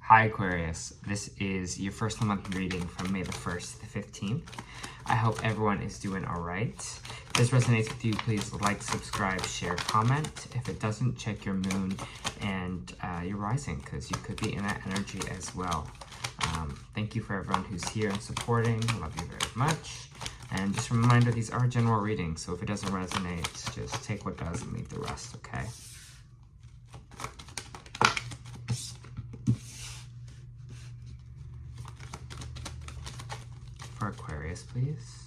Hi Aquarius, this is your first month reading from May the 1st to the 15th. I hope everyone is doing alright. If this resonates with you, please like, subscribe, share, comment. If it doesn't, check your moon and your rising, because you could be in that energy as well. Thank you for everyone who's here and supporting. Love you very much. And just a reminder, these are general readings, so if it doesn't resonate, just take what does and leave the rest, okay? For Aquarius, please.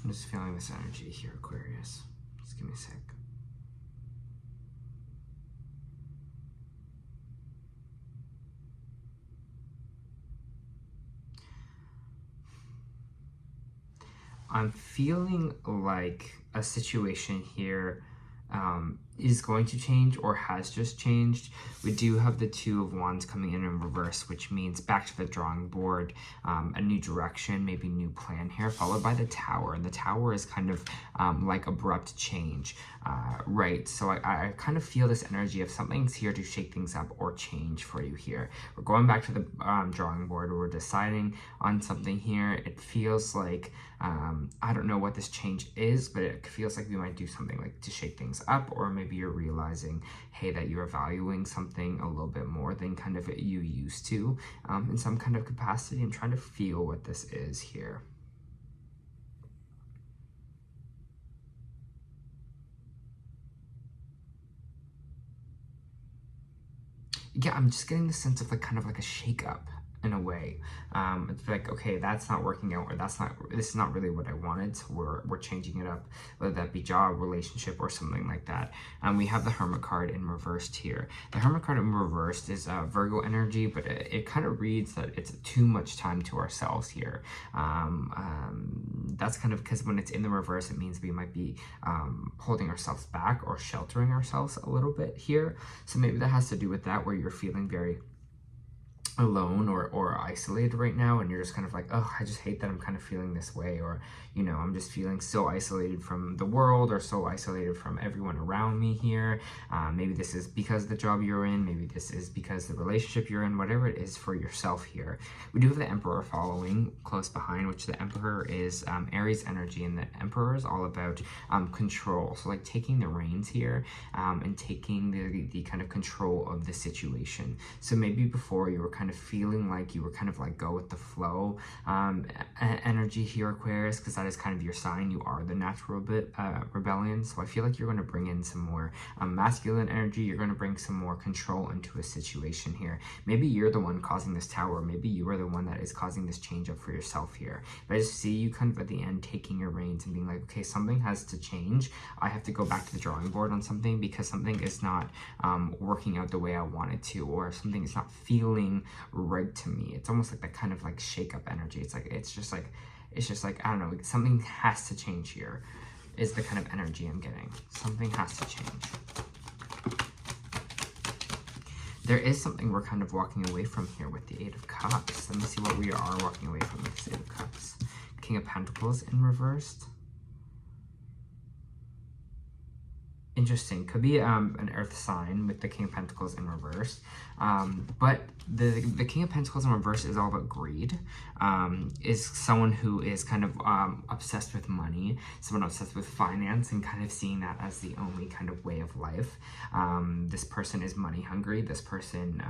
I'm just feeling this energy here, Aquarius. Just give me a sec. I'm feeling like a situation here is going to change or has just changed. We do have the Two of Wands coming in reverse, which means back to the drawing board, a new direction, maybe new plan here, followed by the Tower. And the Tower is kind of like abrupt change, right? So I kind of feel this energy of something's here to shake things up or change for you here. We're going back to the drawing board. We're deciding on something here. It feels like, I don't know what this change is, but it feels like we might do something like to shake things up, or maybe you're realizing, hey, that you're valuing something a little bit more than kind of you used to in some kind of capacity. I'm trying to feel what this is here. Yeah, I'm just getting the sense of like kind of like a shakeup in a way. It's like, okay, that's not working out, or this is not really what I wanted, so we're changing it up, whether that be job, relationship, or something like that. We have the Hermit card in reversed here. The Hermit card in reversed is Virgo energy, but it kind of reads that it's too much time to ourselves here. That's kind of because when it's in the reverse, it means we might be holding ourselves back or sheltering ourselves a little bit here. So maybe that has to do with that, where you're feeling very alone or isolated right now, and you're just kind of like, oh, I just hate that I'm kind of feeling this way, or you know, I'm just feeling so isolated from the world, or so isolated from everyone around me here. Maybe this is because the job you're in, maybe this is because the relationship you're in, whatever it is for yourself here. We do have the Emperor following close behind, which the Emperor is Aries energy, and the Emperor is all about control, so like taking the reins here and taking the kind of control of the situation. So maybe before you were kind of feeling like you were kind of like go with the flow energy here, Aquarius, because that is kind of your sign. You are the natural rebellion, so I feel like you're going to bring in some more masculine energy. You're going to bring some more control into a situation here. Maybe you're the one causing this Tower. Maybe you are the one that is causing this change up for yourself here. But I just see you kind of at the end taking your reins and being like, okay, something has to change. I have to go back to the drawing board on something, because something is not working out the way I want it to, or something is not feeling right to me. It's almost like that kind of like shake up energy. It's just like I don't know, something has to change here is the kind of energy I'm getting. Something has to change. There is something we're kind of walking away from here with the Eight of Cups. Let me see what we are walking away from with this Eight of Cups. King of Pentacles in reversed. Interesting. Could be an earth sign with the King of Pentacles in reverse. But the King of Pentacles in reverse is all about greed. Is someone who is kind of obsessed with money, someone obsessed with finance, and kind of seeing that as the only kind of way of life. This person is money hungry. This person,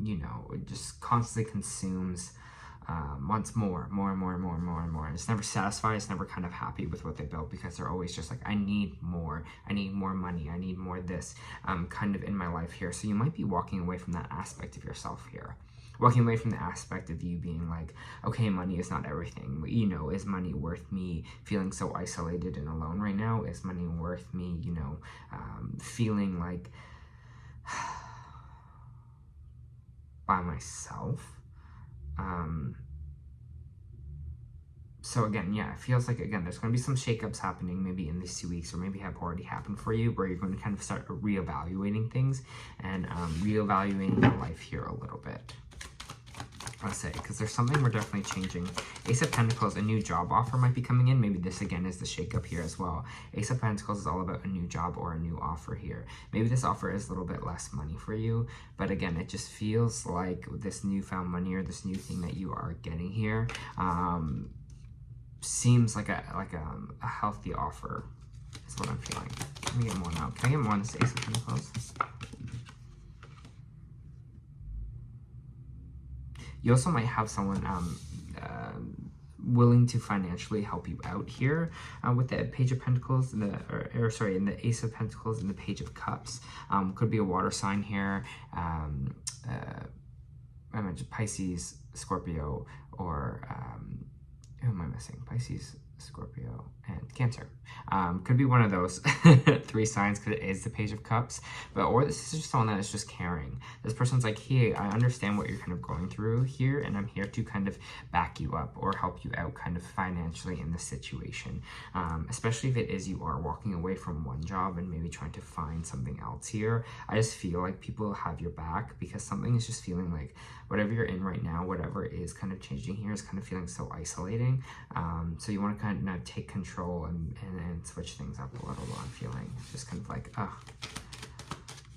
you know, just constantly consumes, wants more. It's never satisfied. It's never kind of happy with what they built, because they're always just like, I need more money, I need more this kind of in my life here. So you might be walking away from that aspect of yourself here. Walking away from the aspect of you being like, okay, money is not everything. You know, is money worth me feeling so isolated and alone right now? Is money worth me, you know, feeling like by myself? So again, yeah, it feels like, again, there's going to be some shakeups happening maybe in these 2 weeks, or maybe have already happened for you, where you're going to kind of start reevaluating things and reevaluating your life here a little bit. Let's say, because there's something we're definitely changing. Ace of Pentacles, a new job offer might be coming in. Maybe this again is the shakeup here as well. Ace of Pentacles is all about a new job or a new offer here. Maybe this offer is a little bit less money for you, but again, it just feels like this newfound money or this new thing that you are getting here seems like a healthy offer is what I'm feeling. Let me get more now. Can I get more on this Ace of Pentacles? You also might have someone willing to financially help you out here with the Page of Pentacles and in the Ace of Pentacles and the Page of Cups. Could be a water sign here. I mentioned Pisces, Scorpio, or who am I missing? Pisces, Scorpio, and Cancer. Could be one of those 3 signs, because it is the Page of Cups. Or this is just someone that is just caring. This person's like, hey, I understand what you're kind of going through here, and I'm here to kind of back you up or help you out kind of financially in this situation. Especially if it is you are walking away from one job and maybe trying to find something else here. I just feel like people have your back, because something is just feeling like whatever you're in right now, whatever is kind of changing here, is kind of feeling so isolating. So you want to kind of take control and switch things up a little. I'm feeling it's just kind of like,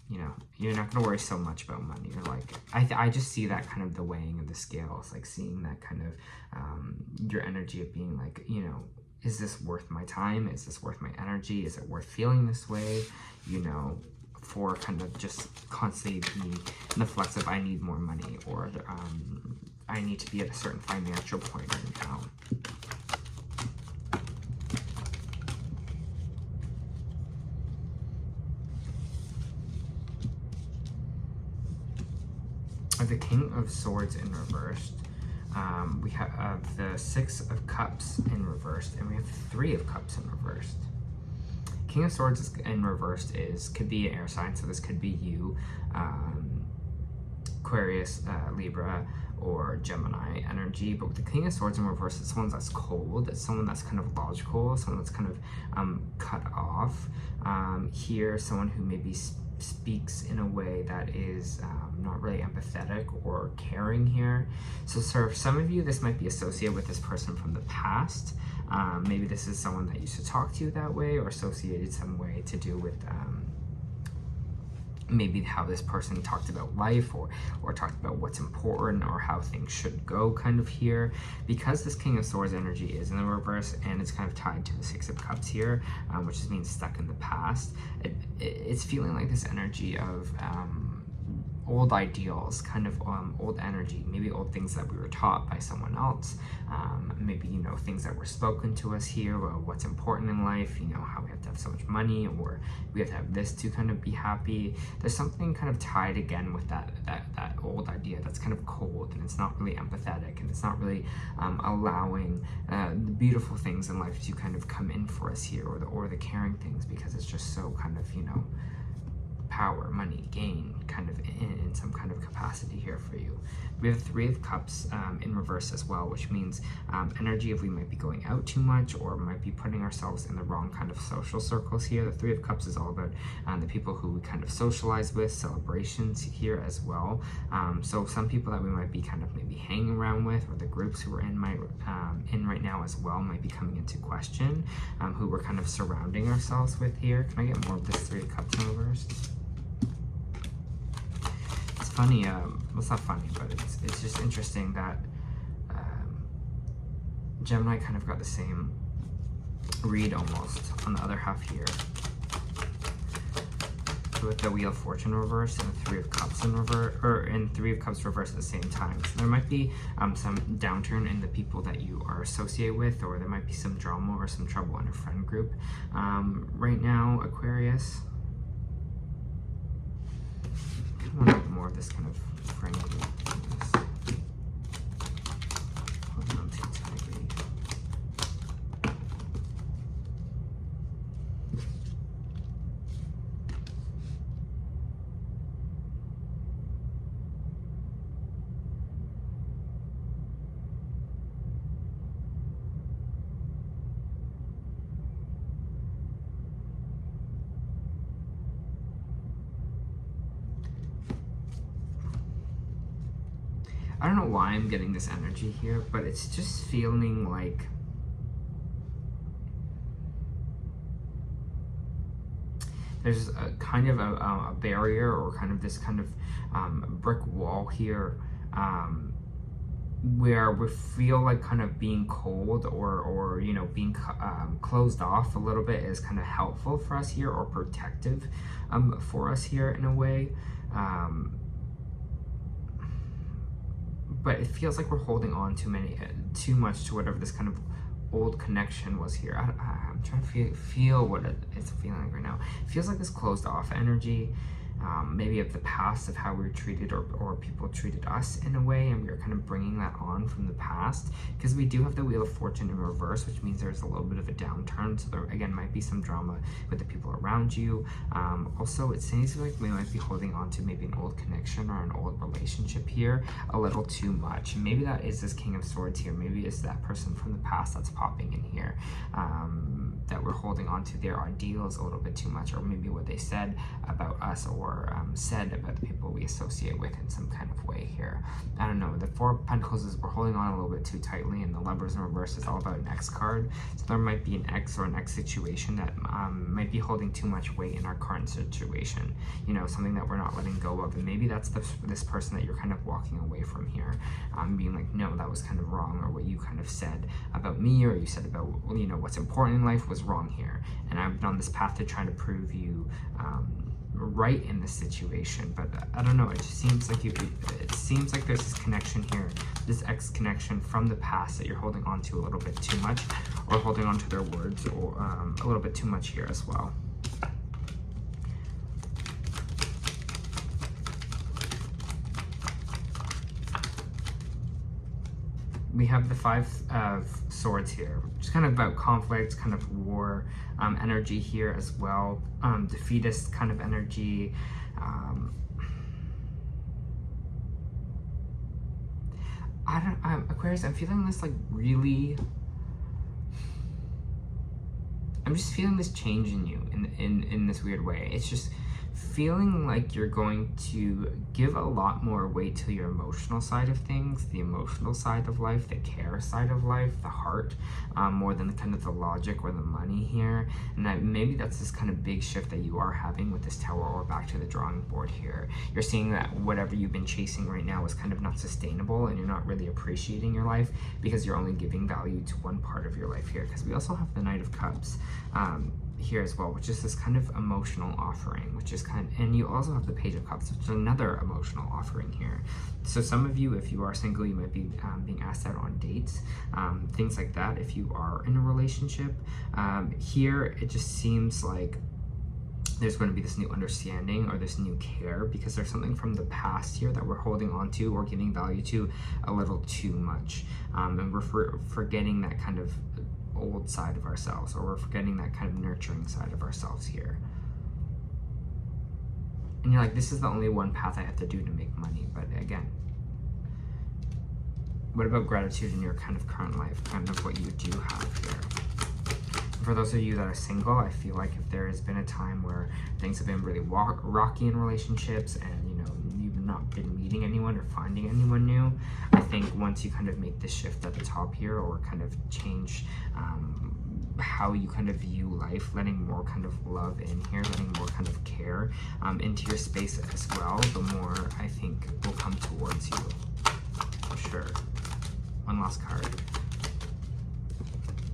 you know, you're not going to worry so much about money. You're like, I just see that kind of the weighing of the scales, like seeing that kind of your energy of being like, you know, is this worth my time? Is this worth my energy? Is it worth feeling this way? You know, for kind of just constantly being in the flex of I need more money, or I need to be at a certain financial point right now. The King of Swords in reversed. We have the 6 of Cups in reversed, and we have 3 of Cups in reversed. King of Swords is in reversed could be an air sign, so this could be you, Aquarius, Libra, or Gemini energy. But with the King of Swords in reverse, it's someone that's cold, it's someone that's kind of logical, someone that's kind of cut off. Here, someone who maybe speaks in a way that is not really empathetic or caring here. So for some of you, this might be associated with this person from the past. Maybe this is someone that used to talk to you that way, or associated some way to do with maybe how this person talked about life, or talked about what's important or how things should go kind of here. Because this King of Swords energy is in the reverse, and it's kind of tied to the 6 of Cups here, which is being stuck in the past, it's feeling like this energy of old ideals, kind of old energy, maybe old things that we were taught by someone else, maybe, you know, things that were spoken to us here, or what's important in life, you know, how we have to have so much money, or we have to have this to kind of be happy. There's something kind of tied again with that old idea that's kind of cold, and it's not really empathetic, and it's not really allowing the beautiful things in life to kind of come in for us here, or the caring things, because it's just so kind of, you know, power, money, gain, kind of in some kind of capacity here for you. We have 3 of Cups in reverse as well, which means energy of we might be going out too much, or might be putting ourselves in the wrong kind of social circles here. The 3 of Cups is all about the people who we kind of socialize with, celebrations here as well. So some people that we might be kind of maybe hanging around with, or the groups who we're in right now as well, might be coming into question, who we're kind of surrounding ourselves with here. Can I get more of this 3 of Cups in reverse? Funny, well, it's not funny, but it's just interesting that Gemini kind of got the same read almost on the other half here, with the Wheel of Fortune reverse and the 3 of Cups in reverse, or in 3 of Cups reverse at the same time. So there might be some downturn in the people that you are associated with, or there might be some drama or some trouble in a friend group right now, Aquarius. I want to get more of this kind of friend group. Holding on too tightly. I don't know why I'm getting this energy here, but it's just feeling like there's a kind of a barrier, or kind of this kind of brick wall here, where we feel like kind of being cold, or you know, being closed off a little bit is kind of helpful for us here, or protective for us here in a way. But it feels like we're holding on too much to whatever this kind of old connection was here. I'm trying to feel what it's feeling right now. It feels like this closed off energy, maybe of the past, of how we were treated, or people treated us in a way, and we are kind of bringing that on from the past, because we do have the Wheel of Fortune in reverse, which means there's a little bit of a downturn, so there again might be some drama with the people around you. Also, it seems like we might be holding on to maybe an old connection or an old relationship here a little too much. Maybe that is this King of Swords here. Maybe it's that person from the past that's popping in here, that we're holding on to their ideals a little bit too much, or maybe what they said about us, or said about the people we associate with in some kind of way here. I don't know. The Four of Pentacles is we're holding on a little bit too tightly, and the Lovers in reverse is all about an ex card. So there might be an ex or an ex situation that might be holding too much weight in our current situation. You know, something that we're not letting go of, and maybe that's this person that you're kind of walking away from here, being like, no, that was kind of wrong, or what you kind of said about me, or you said about, you know, what's important in life was wrong here, and I've been on this path to try to prove you right in this situation. But I don't know, it just seems like it seems like there's this connection here, this ex connection from the past that you're holding on to a little bit too much, or holding on to their words, or a little bit too much here as well. We have the Five of Swords here, which is kind of about conflict, kind of war energy here as well. Defeatist kind of energy. Aquarius, I'm feeling this like really, I'm just feeling this change in you in this weird way. It's just feeling like you're going to give a lot more weight to your emotional side of things, the emotional side of life, the care side of life, the heart, more than kind of the logic or the money here. And that maybe that's this kind of big shift that you are having with this Tower, or back to the drawing board here. You're seeing that whatever you've been chasing right now is kind of not sustainable, and you're not really appreciating your life because you're only giving value to one part of your life here. Because we also have the Knight of Cups here as well, which is this kind of emotional offering, which is and you also have the Page of Cups, which is another emotional offering here. So some of you, if you are single, you might be being asked out on dates, things like that. If you are in a relationship, here it just seems like there's going to be this new understanding, or this new care, because there's something from the past here that we're holding on to or giving value to a little too much, and we're forgetting that kind of old side of ourselves, or we're forgetting that kind of nurturing side of ourselves here. And you're like, this is the only one path I have to do to make money. But again, what about gratitude in your kind of current life, kind of what you do have here? For those of you that are single, I feel like if there has been a time where things have been really rocky in relationships, and you know, you've not been meeting anyone or finding anyone new, I think once you kind of make this shift at the top here, or kind of change how you kind of view life, letting more kind of love in here, letting more kind of care into your space as well, the more I think will come towards you, for sure. One last card.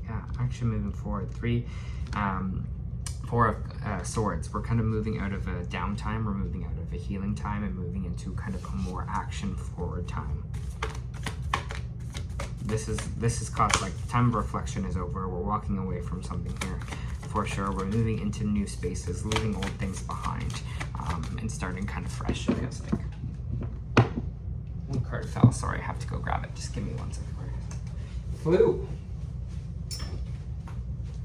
Yeah, actually moving forward. Four of Swords. We're kind of moving out of a downtime, we're moving out of a healing time, and moving into kind of a more action forward time. This is caused, like, time of reflection is over. We're walking away from something here, for sure. We're moving into new spaces, leaving old things behind, and starting kind of fresh, it feels like. One card fell. Sorry, I have to go grab it. Just give me 1 second. Flew.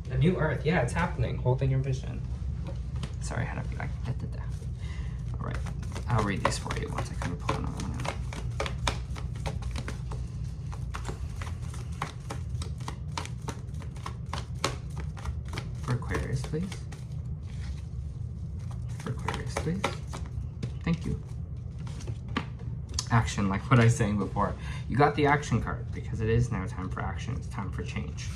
The new Earth. Yeah, it's happening. Holding your vision. Sorry, I had to be like, da, da, da. All right. I'll read these for you once I kind of pull another one out. For Aquarius, please. For Aquarius, please. Thank you. action, like what I was saying before. You got the action card because it is now time for action. It's time for change.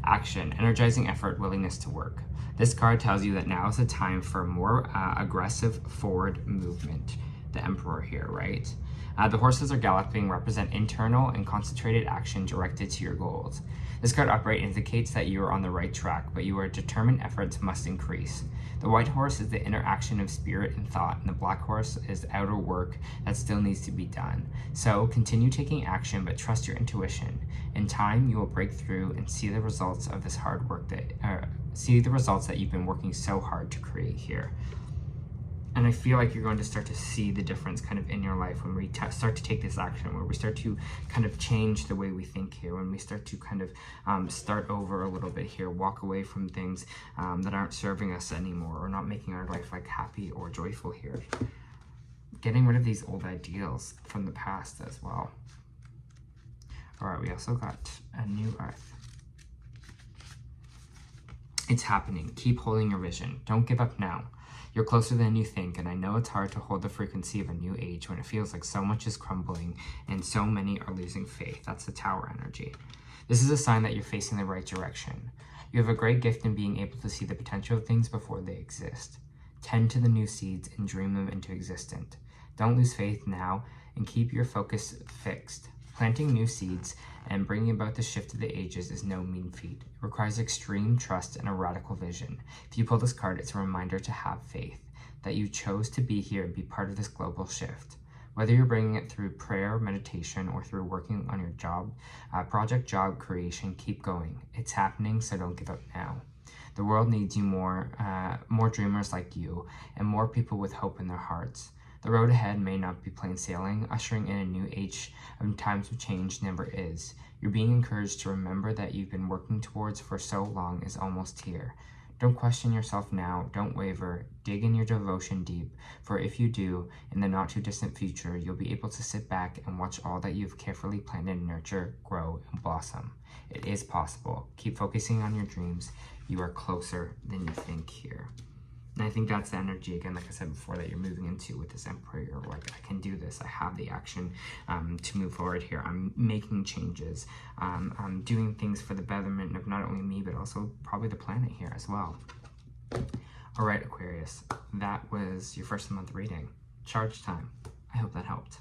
Action, energizing effort, willingness to work. This card tells you that now is the time for more aggressive forward movement. The Emperor here, right? The horses are galloping, represent internal and concentrated action directed to your goals. This card upright indicates that you are on the right track, but your determined efforts must increase. The white horse is the inner action of spirit and thought, and the black horse is outer work that still needs to be done. So continue taking action, but trust your intuition. In time, you will break through and see the results of this hard work see the results that you've been working so hard to create here. And I feel like you're going to start to see the difference kind of in your life when we start to take this action, where we start to kind of change the way we think here, when we start to kind of start over a little bit here, walk away from things that aren't serving us anymore or not making our life like happy or joyful here. Getting rid of these old ideals from the past as well. All right, we also got a new earth. It's happening. Keep holding your vision. Don't give up now. You're closer than you think, and I know it's hard to hold the frequency of a new age when it feels like so much is crumbling and so many are losing faith. That's the Tower energy. This is a sign that you're facing the right direction. You have a great gift in being able to see the potential of things before they exist. Tend to the new seeds and dream them into existence. Don't lose faith now and keep your focus fixed. Planting new seeds and bringing about the shift of the ages is no mean feat. It requires extreme trust and a radical vision. If you pull this card, it's a reminder to have faith, that you chose to be here and be part of this global shift. Whether you're bringing it through prayer, meditation, or through working on your job creation, keep going. It's happening, so don't give up now. The world needs you more dreamers like you, and more people with hope in their hearts. The road ahead may not be plain sailing. Ushering in a new age of times of change never is. You're being encouraged to remember that you've been working towards for so long is almost here. Don't question yourself now. Don't waver. Dig in your devotion deep, for if you do, in the not too distant future, you'll be able to sit back and watch all that you've carefully planned and nurture, grow, and blossom. It is possible. Keep focusing on your dreams. You are closer than you think here. And I think that's the energy, again, like I said before, that you're moving into with this Emperor. You're like, I can do this. I have the action to move forward here. I'm making changes. I'm doing things for the betterment of not only me, but also probably the planet here as well. All right, Aquarius, that was your first month reading. Charge time. I hope that helped.